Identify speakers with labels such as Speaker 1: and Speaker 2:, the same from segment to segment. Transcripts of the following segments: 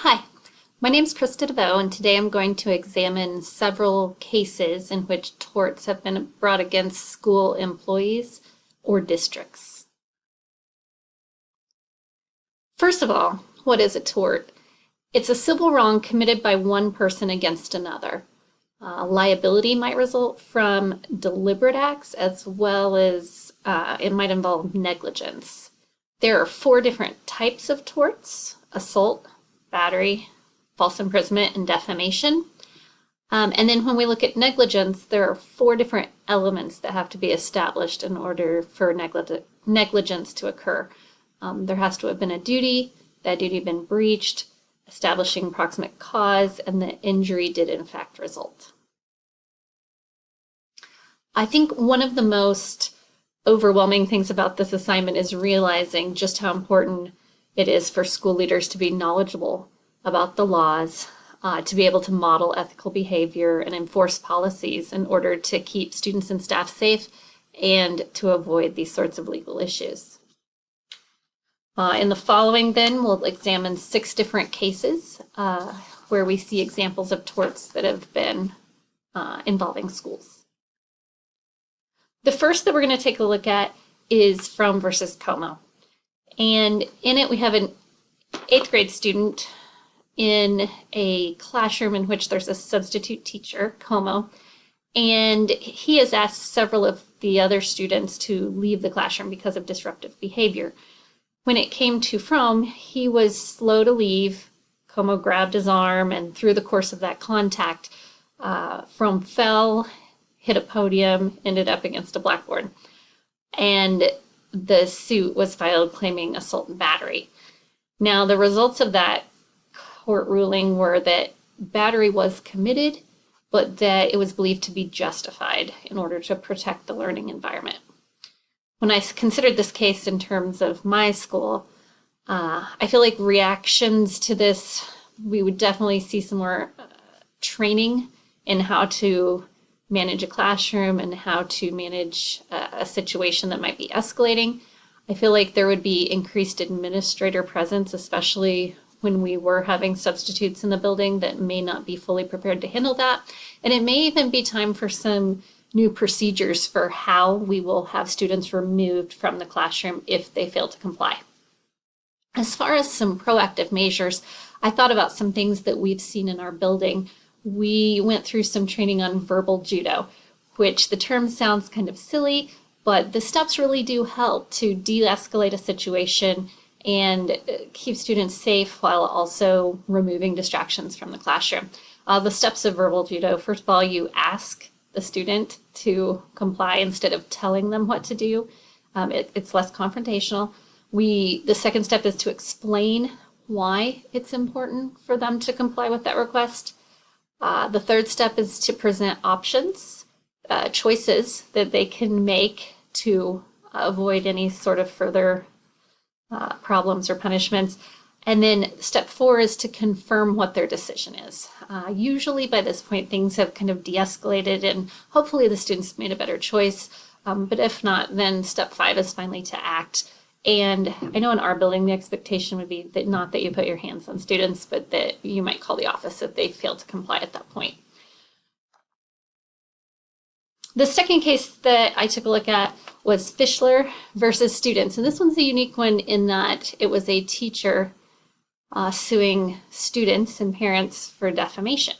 Speaker 1: Hi, my name is Krista DeVoe, and today I'm going to examine several cases in which torts have been brought against school employees or districts. First of all, what is a tort? It's a civil wrong committed by one person against another. Liability might result from deliberate acts as well as it might involve negligence. There are four different types of torts: assault, battery, false imprisonment, and defamation. And then when we look at negligence, there are four different elements that have to be established in order for negligence to occur. There has to have been a duty, that duty been breached, establishing proximate cause, and the injury did in fact result. I think one of the most overwhelming things about this assignment is realizing just how important it is for school leaders to be knowledgeable about the laws, to be able to model ethical behavior and enforce policies in order to keep students and staff safe and to avoid these sorts of legal issues. In the following, then, we'll examine 6 different cases where we see examples of torts that have been involving schools. The first that we're going to take a look at is Frome versus Como. And in it, we have an 8th grade student in a classroom in which there's a substitute teacher, Como, and he has asked several of the other students to leave the classroom because of disruptive behavior. When it came to Frome, he was slow to leave. Como grabbed his arm, and through the course of that contact, Frome fell, hit a podium, ended up against a blackboard. And the suit was filed claiming assault and battery. Now, the results of that court ruling were that battery was committed, but that it was believed to be justified in order to protect the learning environment. When I considered this case in terms of my school, I feel like reactions to this, we would definitely see some more training in how to manage a classroom and how to manage a situation that might be escalating. I feel like there would be increased administrator presence, especially when we were having substitutes in the building that may not be fully prepared to handle that. And it may even be time for some new procedures for how we will have students removed from the classroom if they fail to comply. As far as some proactive measures, I thought about some things that we've seen in our building. We went through some training on verbal judo, which the term sounds kind of silly, but the steps really do help to de-escalate a situation and keep students safe while also removing distractions from the classroom. The steps of verbal judo: first of all, you ask the student to comply instead of telling them what to do. It's less confrontational. The second step is to explain why it's important for them to comply with that request. The third step is to present options, choices that they can make to avoid any sort of further problems or punishments. And then step 4 is to confirm what their decision is. Usually by this point, things have kind of de-escalated and hopefully the students made a better choice. But if not, then step 5 is finally to act. And I know in our building, the expectation would be that not that you put your hands on students, but that you might call the office if they fail to comply at that point. The second case that I took a look at was Fischler versus students. And this one's a unique one in that it was a teacher suing students and parents for defamation.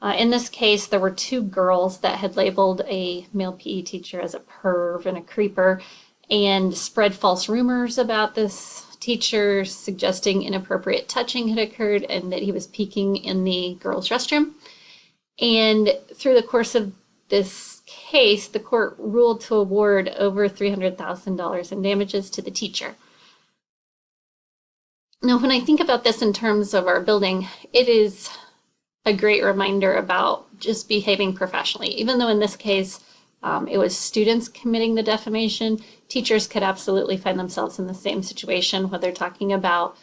Speaker 1: In this case, there were 2 girls that had labeled a male PE teacher as a perv and a creeper and spread false rumors about this teacher, suggesting inappropriate touching had occurred and that he was peeking in the girls' restroom. And through the course of this case, the court ruled to award over $300,000 in damages to the teacher. Now, when I think about this in terms of our building, it is a great reminder about just behaving professionally. Even though in this case, it was students committing the defamation, teachers could absolutely find themselves in the same situation, whether talking about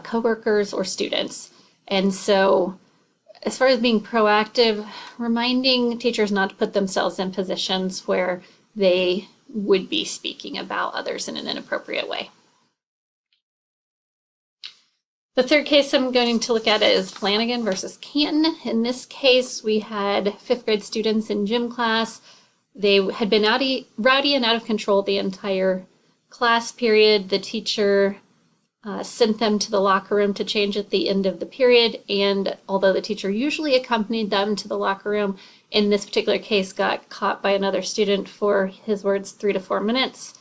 Speaker 1: coworkers or students. And so as far as being proactive, reminding teachers not to put themselves in positions where they would be speaking about others in an inappropriate way. The third case I'm going to look at is Flanagan versus Canton. In this case, we had fifth grade students in gym class. They had been rowdy and out of control the entire class period. The teacher sent them to the locker room to change at the end of the period, and although the teacher usually accompanied them to the locker room, in this particular case got caught by another student for, his words, 3 to 4 minutes.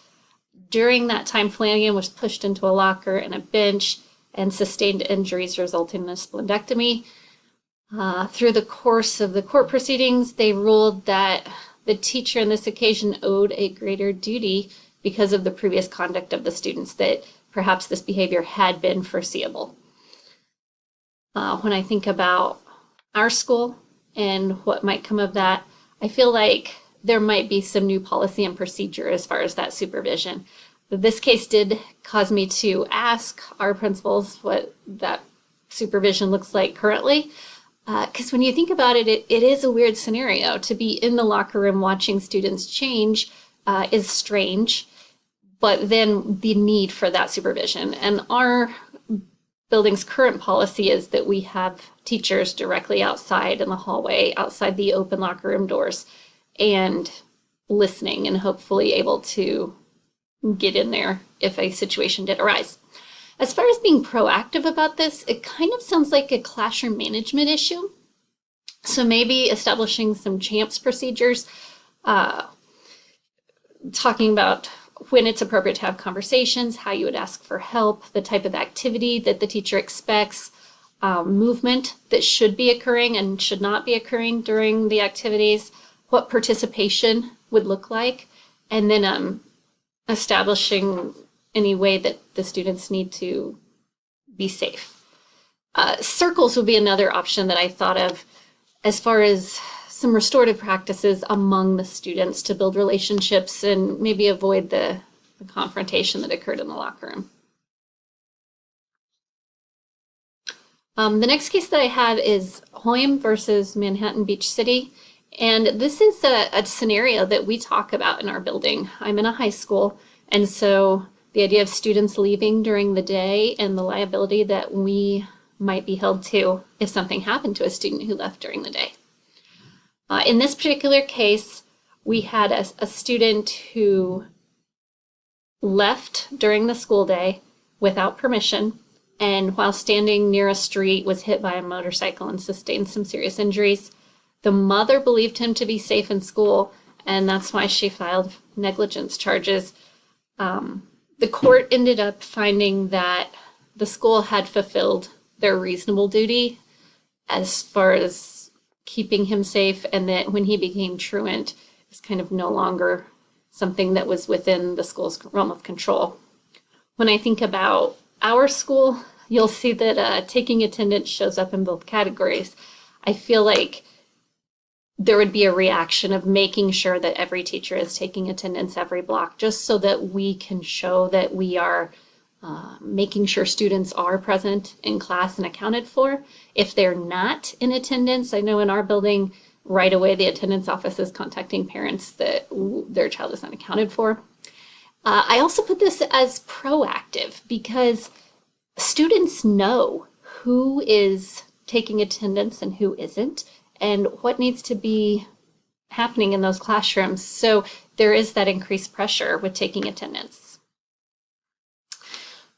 Speaker 1: During that time, Flanagan was pushed into a locker and a bench and sustained injuries resulting in a splenectomy. Through the course of the court proceedings, they ruled that the teacher on this occasion owed a greater duty because of the previous conduct of the students, that perhaps this behavior had been foreseeable. When I think about our school and what might come of that, I feel like there might be some new policy and procedure as far as that supervision. This case did cause me to ask our principals what that supervision looks like currently. Because when you think about it, it is a weird scenario. To be in the locker room watching students change is strange, but then the need for that supervision. And our building's current policy is that we have teachers directly outside in the hallway, outside the open locker room doors, and listening and hopefully able to get in there if a situation did arise. As far as being proactive about this, it kind of sounds like a classroom management issue. So maybe establishing some CHAMPS procedures, talking about when it's appropriate to have conversations, how you would ask for help, the type of activity that the teacher expects, movement that should be occurring and should not be occurring during the activities, what participation would look like, and then establishing any way that the students need to be safe. Circles would be another option that I thought of as far as some restorative practices among the students to build relationships and maybe avoid the confrontation that occurred in the locker room. The next case that I have is Hoyam versus Manhattan Beach City. And this is a scenario that we talk about in our building. I'm in a high school, and so the idea of students leaving during the day and the liability that we might be held to if something happened to a student who left during the day. In this particular case, we had a student who left during the school day without permission, and while standing near a street was hit by a motorcycle and sustained some serious injuries. The mother believed him to be safe in school, and that's why she filed negligence charges. The court ended up finding that the school had fulfilled their reasonable duty as far as keeping him safe, and that when he became truant, it was kind of no longer something that was within the school's realm of control. When I think about our school, you'll see that taking attendance shows up in both categories. I feel like there would be a reaction of making sure that every teacher is taking attendance every block, just so that we can show that we are making sure students are present in class and accounted for. If they're not in attendance, I know in our building, right away the attendance office is contacting parents that their child is not accounted for. I also put this as proactive because students know who is taking attendance and who isn't, and what needs to be happening in those classrooms. So there is that increased pressure with taking attendance.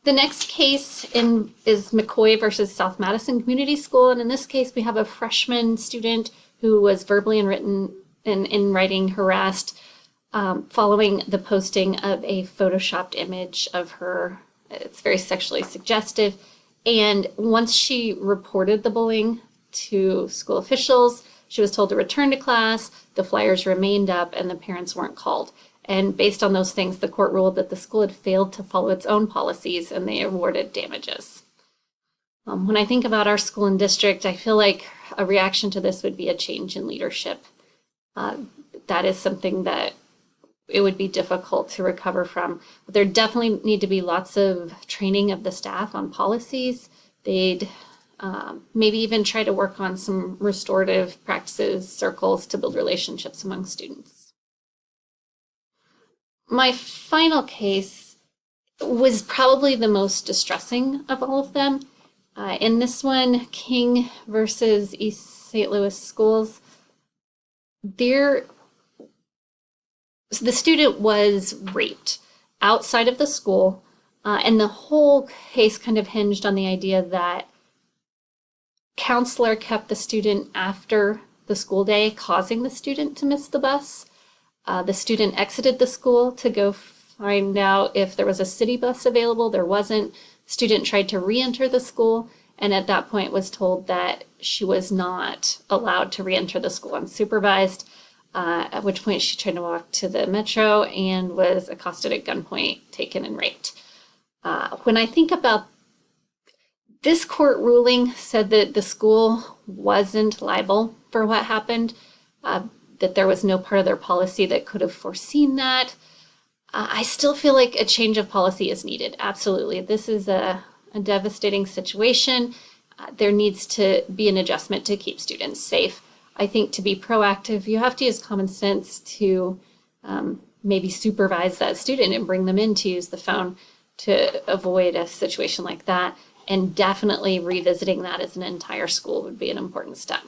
Speaker 1: The next case is McCoy versus South Madison Community School. And in this case, we have a freshman student who was verbally and in writing harassed following the posting of a photoshopped image of her. It's very sexually suggestive. And once she reported the bullying to school officials, she was told to return to class, the flyers remained up, and the parents weren't called. And based on those things, the court ruled that the school had failed to follow its own policies, and they awarded damages. When I think about our school and district, I feel like a reaction to this would be a change in leadership. That is something that it would be difficult to recover from. But there definitely need to be lots of training of the staff on policies. They'd maybe even try to work on some restorative practices, circles to build relationships among students. My final case was probably the most distressing of all of them. In this one, King versus East St. Louis Schools, the student was raped outside of the school, and the whole case kind of hinged on the idea that counselor kept the student after the school day, causing the student to miss the bus. The student exited the school to go find out if there was a city bus available. There wasn't. Student tried to re-enter the school, and at that point was told that she was not allowed to re-enter the school unsupervised, at which point she tried to walk to the metro and was accosted at gunpoint, taken and raped. When I think about this court ruling, said that the school wasn't liable for what happened, that there was no part of their policy that could have foreseen that. I still feel like a change of policy is needed. Absolutely. This is a devastating situation. There needs to be an adjustment to keep students safe. I think to be proactive, you have to use common sense to maybe supervise that student and bring them in to use the phone to avoid a situation like that. And definitely revisiting that as an entire school would be an important step.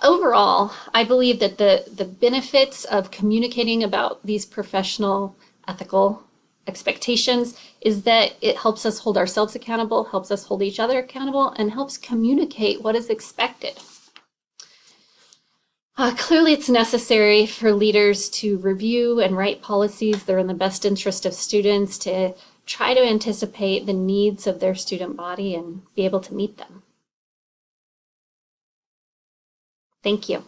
Speaker 1: Overall, I believe that the benefits of communicating about these professional ethical expectations is that it helps us hold ourselves accountable, helps us hold each other accountable, and helps communicate what is expected. Clearly, it's necessary for leaders to review and write policies that are in the best interest of students, to try to anticipate the needs of their student body and be able to meet them. Thank you.